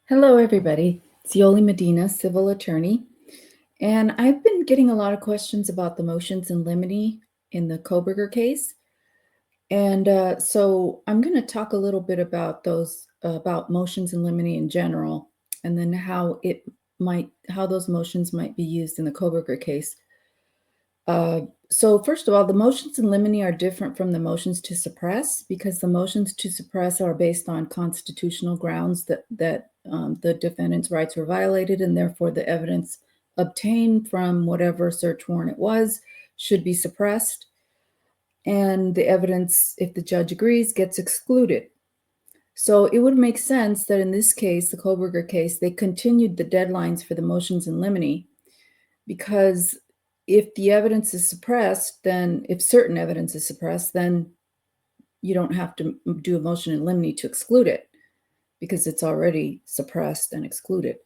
Hello, everybody. It's Yoli Medina, civil attorney, and I've been getting a lot of questions about the motions in limine in the Kohberger case. And so I'm going to talk a little bit about those, about motions in limine in general, and then how those motions might be used in the Kohberger case. So first of all, the motions in limine are different from the motions to suppress because the motions to suppress are based on constitutional grounds that the defendant's rights were violated, and therefore the evidence obtained from whatever search warrant it was should be suppressed. And the evidence, if the judge agrees, gets excluded. So it would make sense that in this case, the Kohberger case, they continued the deadlines for the motions in limine because if the evidence is suppressed, then if certain evidence is suppressed, then you don't have to do a motion in limine to exclude it because it's already suppressed and excluded.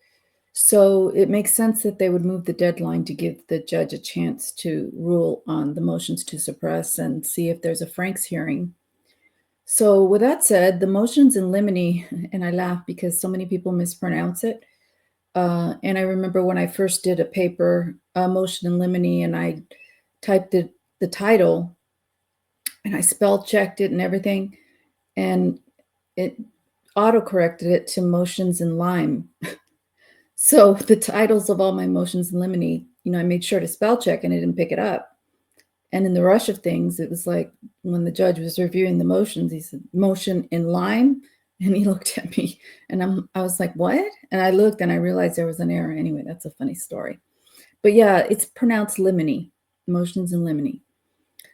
So it makes sense that they would move the deadline to give the judge a chance to rule on the motions to suppress and see if there's a Franks hearing. So with that said, the motions in limine, and I laugh because so many people mispronounce it. And I remember when I first did a paper, motion in limine, and I typed the title and I spell checked it and everything, and it auto-corrected it to motions in lime. So the titles of all my motions in limine, I made sure to spell check and it didn't pick it up. And in the rush of things, it was like when the judge was reviewing the motions, he said, motion in lime. And he looked at me and I was like, what? And I looked and I realized there was an error. Anyway, that's a funny story. But yeah, it's pronounced limine, motions in limine.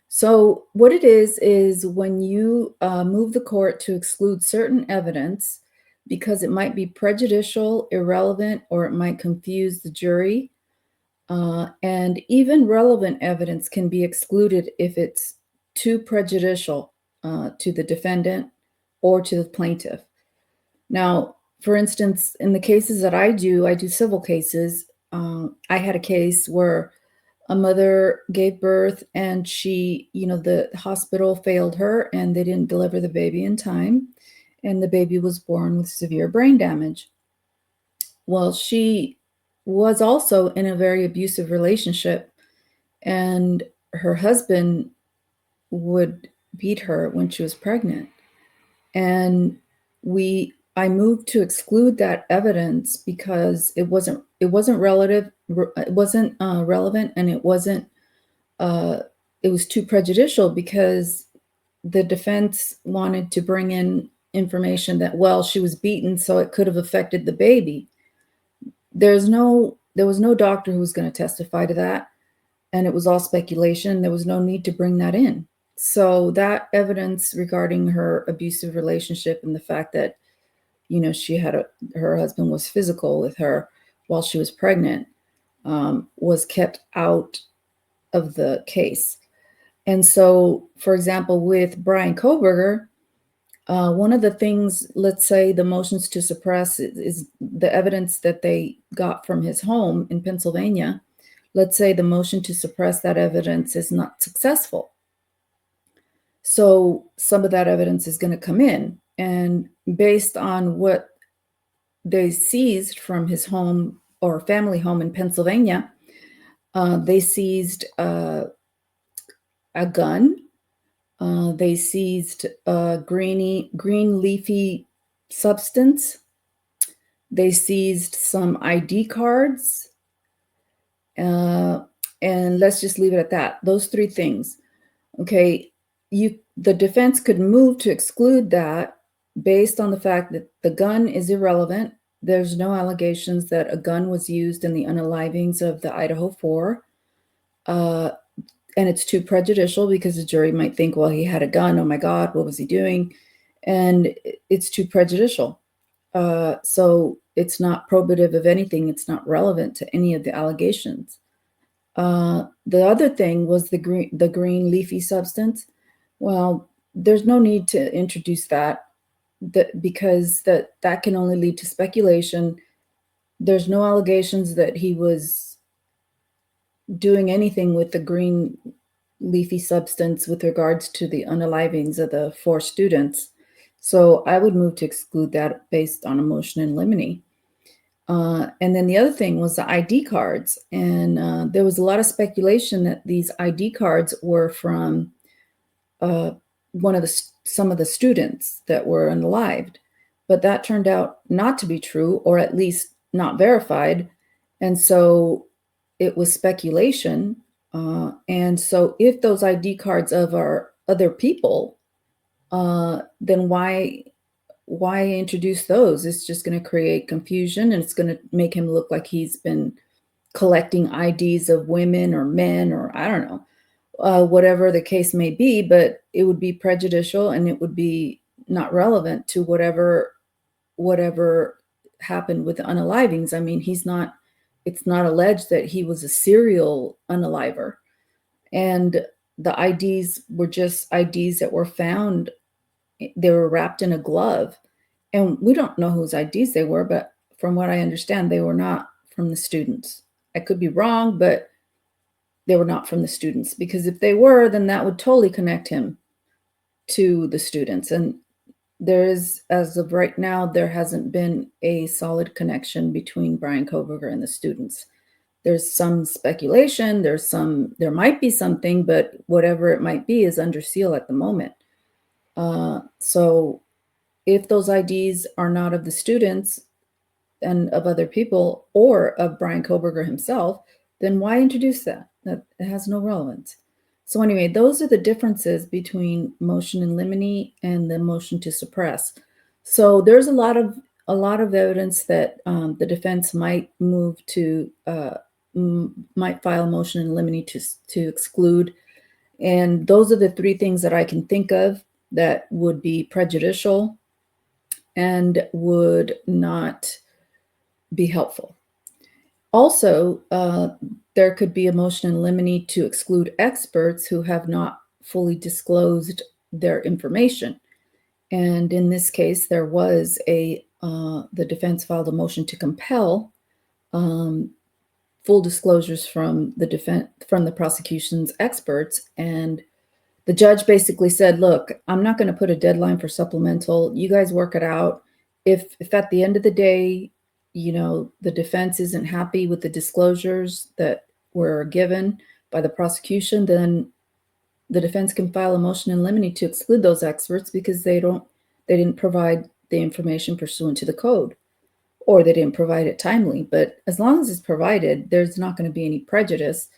So what it is when you move the court to exclude certain evidence because it might be prejudicial, irrelevant, or it might confuse the jury. And even relevant evidence can be excluded if it's too prejudicial to the defendant or to the plaintiff. Now, for instance, in the cases that I do civil cases. I had a case where a mother gave birth and the hospital failed her and they didn't deliver the baby in time. And the baby was born with severe brain damage. Well, she was also in a very abusive relationship, and her husband would beat her when she was pregnant. And I moved to exclude that evidence because it wasn't relevant, and it was too prejudicial because the defense wanted to bring in information that, well, she was beaten, so it could have affected the baby. There was no doctor who was going to testify to that, and it was all speculation. There was no need to bring that in. So that evidence regarding her abusive relationship and the fact that, her husband was physical with her while she was pregnant, was kept out of the case. And so, for example, with Brian Kohberger, one of the things, let's say the motions to suppress is the evidence that they got from his home in Pennsylvania. Let's say the motion to suppress that evidence is not successful. So some of that evidence is going to come in. And based on what they seized from his home or family home in Pennsylvania, they seized a gun. They seized a green leafy substance. They seized some ID cards. And let's just leave it at that. Those three things. Okay, the defense could move to exclude that based on the fact that the gun is irrelevant. There's no allegations that a gun was used in the unalivings of the Idaho 4. And it's too prejudicial because the jury might think, well, he had a gun. Oh my God, what was he doing? And it's too prejudicial. So it's not probative of anything. It's not relevant to any of the allegations. The other thing was the green leafy substance. Well, there's no need to introduce that because that can only lead to speculation. There's no allegations that he was doing anything with the green leafy substance with regards to the unalivings of the 4 students. So I would move to exclude that based on a motion in limine. And then the other thing was the ID cards. And there was a lot of speculation that these ID cards were from uh, some of the students that were unalived. But that turned out not to be true, or at least not verified. And so it was speculation. And so if those ID cards of our other people, then why introduce those? It's just going to create confusion, and it's going to make him look like he's been collecting IDs of women or men, or I don't know, whatever the case may be. But it would be prejudicial, and it would be not relevant to whatever happened with the unalivings. I mean, it's not alleged that he was a serial unaliver, and the IDs were just IDs that were found. They were wrapped in a glove, and we don't know whose IDs they were, but from what I understand, they were not from the students. I could be wrong, but they were not from the students, because if they were, then that would totally connect him to the students. And as of right now, there hasn't been a solid connection between Brian Kohberger and the students. There's some speculation, there might be something, but whatever it might be is under seal at the moment. So if those IDs are not of the students and of other people, or of Brian Kohberger himself, then why introduce that? That it has no relevance. So anyway, those are the differences between motion in limine and the motion to suppress. So there's a lot of evidence that the defense might might file a motion in limine to exclude, and those are the three things that I can think of that would be prejudicial and would not be helpful. Also, there could be a motion in limine to exclude experts who have not fully disclosed their information. And in this case, there was the defense filed a motion to compel full disclosures from the prosecution's experts. And the judge basically said, look, I'm not going to put a deadline for supplemental. You guys work it out. If at the end of the day, the defense isn't happy with the disclosures that were given by the prosecution, then the defense can file a motion in limine to exclude those experts because they didn't provide the information pursuant to the code, or they didn't provide it timely. But as long as it's provided, there's not going to be any prejudice,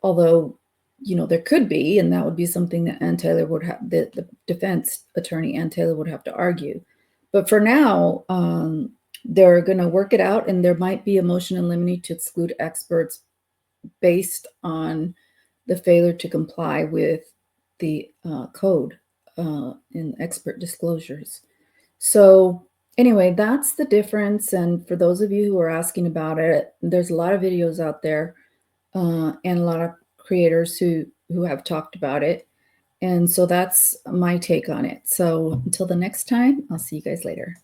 although there could be, and that would be something that Ann Taylor would have, the defense attorney Ann Taylor would have to argue. But for now, they're going to work it out, and there might be a motion in limine to exclude experts based on the failure to comply with the code in expert disclosures. So anyway, that's the difference. And for those of you who are asking about it, there's a lot of videos out there and a lot of creators who have talked about it. And so that's my take on it. So until the next time, I'll see you guys later.